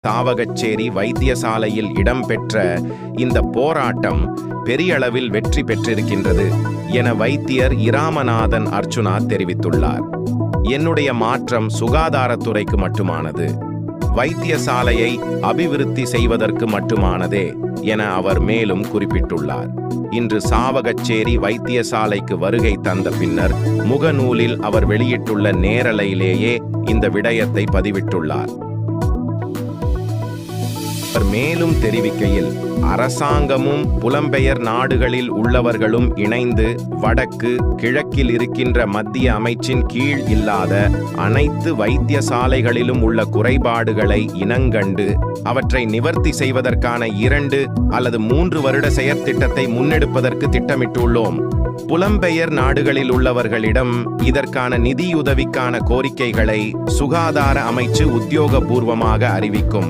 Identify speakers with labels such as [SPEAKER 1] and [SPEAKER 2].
[SPEAKER 1] சாவகச்சேரி வைத்தியசாலையில் இடம்பெற்ற இந்த போராட்டம் பெரியளவில் வெற்றி பெற்றிருக்கின்றது என வைத்தியர் இராமநாதன் அர்ச்சுனா தெரிவித்துள்ளார். என்னுடைய மாற்றம் சுகாதாரத்துறைக்கு மட்டுமானது, வைத்தியசாலையை அபிவிருத்தி செய்வதற்கு மட்டுமானதே என அவர் மேலும் குறிப்பிட்டுள்ளார். இன்று சாவகச்சேரி வைத்தியசாலைக்கு வருகை தந்த பின்னர் முகநூலில் அவர் வெளியிட்டுள்ள நேரலையிலேயே இந்த விடயத்தை பதிவிட்டுள்ளார். அவர் மேலும் தெரிவிக்கையில், அரசாங்கமும் புலம்பெயர் நாடுகளில் உள்ளவர்களும் இணைந்து வடக்கு கிழக்கில் இருக்கின்ற மத்திய அமைச்சின் கீழ் இல்லாத அனைத்து வைத்தியசாலைகளிலும் உள்ள குறைபாடுகளை இனங்கண்டு அவற்றை நிவர்த்தி செய்வதற்கான 2 அல்லது 3 வருட செயற்திட்டத்தை முன்னெடுப்பதற்கு திட்டமிட்டுள்ளோம். புலம்பெயர் நாடுகளில் உள்ளவர்களிடம் இதற்கான நிதியுதவிக்கான கோரிக்கைகளை சுகாதார அமைச்சு உத்தியோகபூர்வமாக அறிவிக்கும்.